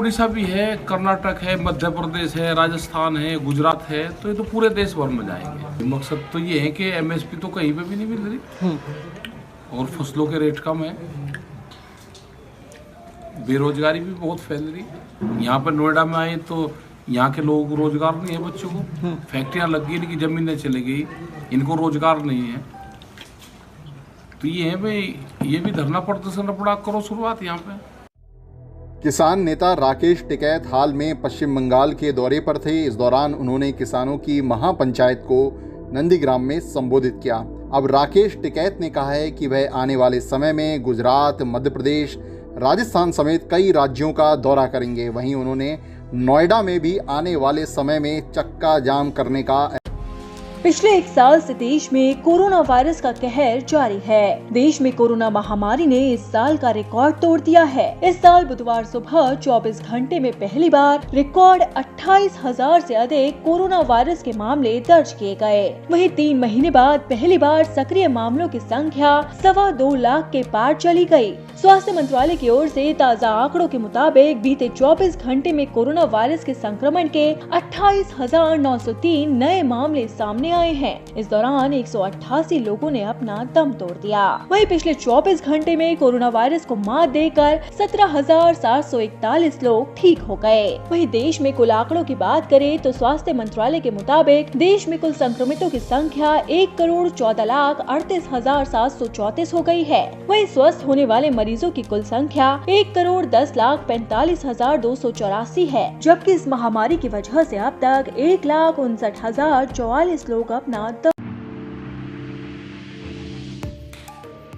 उड़ीसा भी है, कर्नाटक है, मध्य प्रदेश है, राजस्थान है, गुजरात है, तो ये तो पूरे देश भर में जाएंगे। मकसद तो ये है कि एमएसपी तो कहीं पे भी नहीं मिल रही और फसलों के रेट कम है, बेरोजगारी भी बहुत फैल रही। यहाँ पर नोएडा में आए तो यहाँ के लोगों को रोजगार नहीं है, बच्चों को फैक्ट्रियाँ लग गई, इनकी जमीनें चली गई, इनको रोजगार नहीं है। तो ये है भाई, ये भी धरना प्रदर्शन पड़ा, करो शुरुआत यहाँ पे। किसान नेता राकेश टिकैत हाल में पश्चिम बंगाल के दौरे पर थे। इस दौरान उन्होंने किसानों की महापंचायत को नंदीग्राम में संबोधित किया। अब राकेश टिकैत ने कहा है कि वह आने वाले समय में गुजरात, मध्य प्रदेश, राजस्थान समेत कई राज्यों का दौरा करेंगे। वहीं उन्होंने नोएडा में भी आने वाले समय में चक्का जाम करने का। पिछले 1 साल से देश में कोरोना वायरस का कहर जारी है। देश में कोरोना महामारी ने इस साल का रिकॉर्ड तोड़ दिया है। इस साल बुधवार सुबह 24 घंटे में पहली बार रिकॉर्ड 28,000 से अधिक कोरोना वायरस के मामले दर्ज किए गए। वहीं 3 महीने बाद पहली बार सक्रिय मामलों की संख्या 2.25 लाख के पार चली गई। स्वास्थ्य मंत्रालय की ओर से ताज़ा आंकड़ों के मुताबिक बीते 24 घंटे में कोरोना वायरस के संक्रमण के 28,903 नए मामले सामने आए हैं। इस दौरान 188 लोगों ने अपना दम तोड़ दिया। वहीं पिछले 24 घंटे में कोरोना वायरस को मात देकर 17,741 लोग ठीक हो गए। वहीं देश में कुल आंकड़ों की बात करें तो स्वास्थ्य मंत्रालय के मुताबिक देश में कुल संक्रमितों की संख्या 1,14,38,734 हो गई है। वहीं स्वस्थ होने वाले मरीजों की कुल संख्या 1,10,45,284 है, जबकि इस महामारी की वजह से अब तक 1,59,044 लोग अपना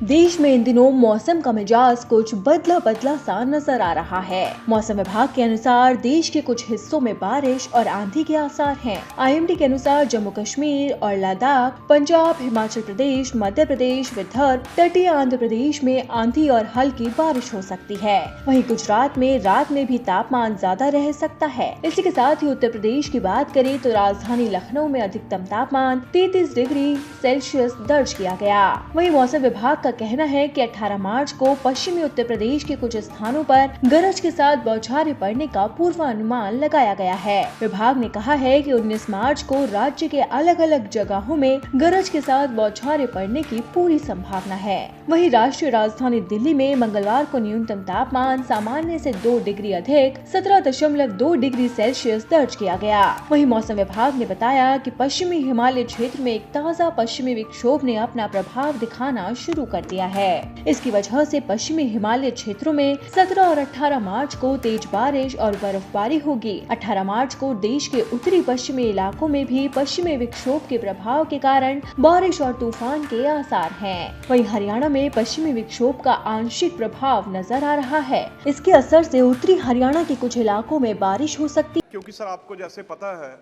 देश में इन दिनों मौसम का मिजाज कुछ बदला बदला सा नजर आ रहा है। मौसम विभाग के अनुसार देश के कुछ हिस्सों में बारिश और आंधी के आसार हैं। आईएमडी के अनुसार जम्मू कश्मीर और लद्दाख, पंजाब, हिमाचल प्रदेश, मध्य प्रदेश, विदर्भ, तटीय आंध्र प्रदेश में आंधी और हल्की बारिश हो सकती है। वहीं गुजरात में रात में भी तापमान ज्यादा रह सकता है। इसी के साथ ही उत्तर प्रदेश की बात करें तो राजधानी लखनऊ में अधिकतम तापमान 33 डिग्री सेल्सियस दर्ज किया गया। वहीं मौसम विभाग का कहना है कि 18 मार्च को पश्चिमी उत्तर प्रदेश के कुछ स्थानों पर गरज के साथ बौछारें पड़ने का पूर्वानुमान लगाया गया है। विभाग ने कहा है कि 19 मार्च को राज्य के अलग अलग जगहों में गरज के साथ बौछारें पड़ने की पूरी संभावना है। वहीं राष्ट्रीय राजधानी दिल्ली में मंगलवार को न्यूनतम तापमान सामान्य से 2 डिग्री अधिक 17.2 डिग्री सेल्सियस दर्ज किया गया। वहीं मौसम विभाग ने बताया कि पश्चिमी हिमालय क्षेत्र में एक ताज़ा पश्चिमी विक्षोभ ने अपना प्रभाव दिखाना शुरू कर दिया है। इसकी वजह से पश्चिमी हिमालय क्षेत्रों में 17 और 18 मार्च को तेज बारिश और बर्फबारी होगी। 18 मार्च को देश के उत्तरी पश्चिमी इलाकों में भी पश्चिमी विक्षोभ के प्रभाव के कारण बारिश और तूफान के आसार हैं। वहीं हरियाणा में पश्चिमी विक्षोभ का आंशिक प्रभाव नजर आ रहा है। इसके असर से उत्तरी हरियाणा के कुछ इलाकों में बारिश हो सकती है। क्योंकि सर आपको जैसे पता है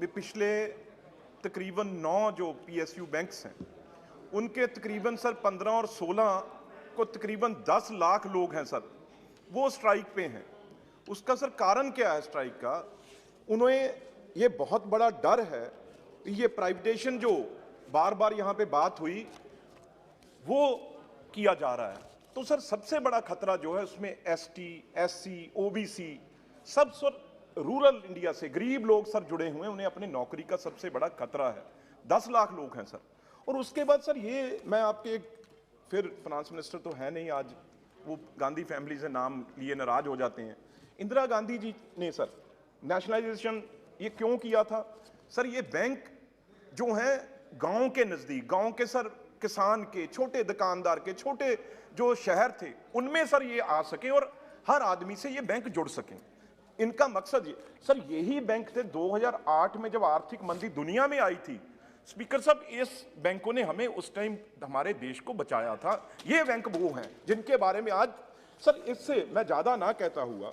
पिछले तकरीबन 9 जो पीएसयू बैंक्स हैं उनके तकरीबन सर 15 और 16 को तकरीबन 10 लाख लोग हैं सर, वो स्ट्राइक पे हैं। उसका सर कारण क्या है स्ट्राइक का? उन्हें ये बहुत बड़ा डर है, ये प्राइवेटेशन जो बार बार यहाँ पे बात हुई वो किया जा रहा है। तो सर सबसे बड़ा खतरा जो है उसमें एसटी, एससी, ओबीसी सब सर रूरल इंडिया से गरीब लोग सर जुड़े हुए हैं, उन्हें अपनी नौकरी का सबसे बड़ा खतरा है। 10 लाख लोग हैं सर। और उसके बाद सर ये मैं आपके फिर फाइनेंस मिनिस्टर तो है नहीं आज, वो गांधी फैमिली से नाम लिए नाराज हो जाते हैं। इंदिरा गांधी जी ने सर नेशनलाइजेशन ये क्यों किया था? सर ये बैंक जो है गांव के नजदीक, गांव के सर किसान के, छोटे दुकानदार के, छोटे जो शहर थे उनमें सर ये आ सके और हर आदमी से ये बैंक जुड़ सके। इनका मकसद ये सर यही बैंक थे 2008 में जब आर्थिक मंदी दुनिया में आई थी। स्पीकर साहब इस बैंकों ने हमें उस टाइम हमारे देश को बचाया था। ये बैंक वो हैं जिनके बारे में आज सर, इससे मैं ज्यादा ना कहता हुआ,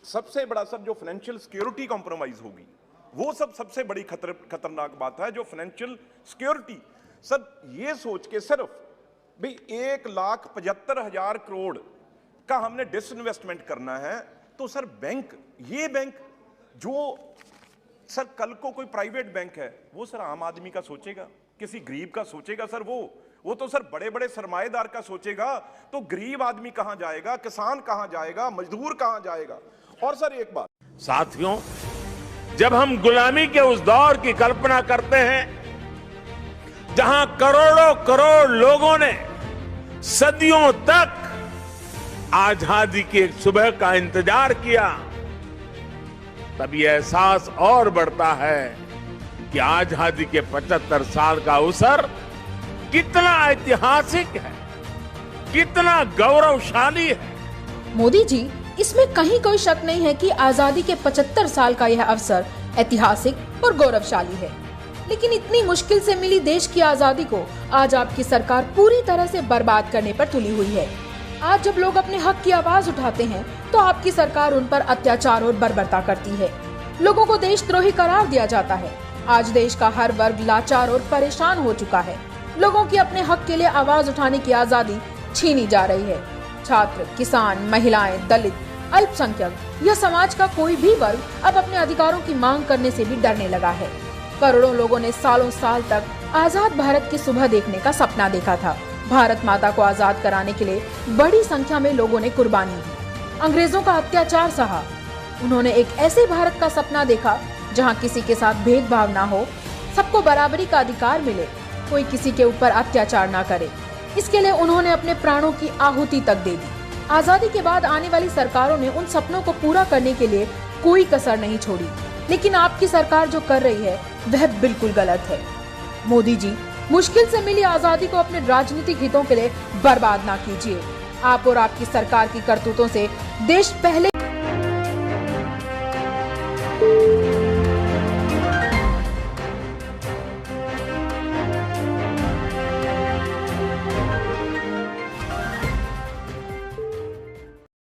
सबसे बड़ा सर जो फाइनेंशियल सिक्योरिटी कॉम्प्रोमाइज होगी वो सब सबसे बड़ी खतरनाक बात है। जो फाइनेंशियल सिक्योरिटी सर ये सोच के सिर्फ भाई 1,75,000 करोड़ का हमने डिसइन्वेस्टमेंट करना है, तो सर बैंक, ये बैंक जो सर कल को कोई प्राइवेट बैंक है वो सर आम आदमी का सोचेगा, किसी गरीब का सोचेगा सर, वो वो तो सर बड़े बड़े सरमाएदार का सोचेगा, तो गरीब आदमी कहां जाएगा, किसान कहां जाएगा, मजदूर कहां जाएगा। और सर एक बात साथियों, जब हम गुलामी के उस दौर की कल्पना करते हैं जहां करोड़ों करोड़ लोगों ने सदियों तक आजादी की एक सुबह का इंतजार किया, तब ये एहसास और बढ़ता है कि आजादी के 75 साल का अवसर कितना ऐतिहासिक है, कितना गौरवशाली है। मोदी जी, इसमें कहीं कोई शक नहीं है कि आजादी के 75 साल का यह अवसर ऐतिहासिक और गौरवशाली है। लेकिन इतनी मुश्किल से मिली देश की आजादी को आज आपकी सरकार पूरी तरह से बर्बाद करने पर तुली हुई है। आज जब लोग अपने हक की आवाज उठाते हैं तो आपकी सरकार उन पर अत्याचार और बर्बरता करती है। लोगों को देशद्रोही करार दिया जाता है। आज देश का हर वर्ग लाचार और परेशान हो चुका है। लोगों की अपने हक के लिए आवाज उठाने की आजादी छीनी जा रही है। छात्र, किसान, महिलाएं, दलित, अल्पसंख्यक, यह समाज का कोई भी वर्ग अब अपने अधिकारों की मांग करने से भी डरने लगा है। करोड़ों लोगों ने सालों साल तक आजाद भारत की सुबह देखने का सपना देखा था। भारत माता को आजाद कराने के लिए बड़ी संख्या में लोगों ने कुर्बानी दी, अंग्रेजों का अत्याचार सहा। उन्होंने एक ऐसे भारत का सपना देखा जहां किसी के साथ भेदभाव ना हो, सबको बराबरी का अधिकार मिले, कोई किसी के ऊपर अत्याचार ना करे। इसके लिए उन्होंने अपने प्राणों की आहुति तक दे दी। आजादी के बाद आने वाली सरकारों ने उन सपनों को पूरा करने के लिए कोई कसर नहीं छोड़ी, लेकिन आपकी सरकार जो कर रही है वह बिल्कुल गलत है। मोदी जी, मुश्किल से मिली आजादी को अपने राजनीतिक हितों के लिए बर्बाद ना कीजिए। आप और आपकी सरकार की करतूतों से देश पहले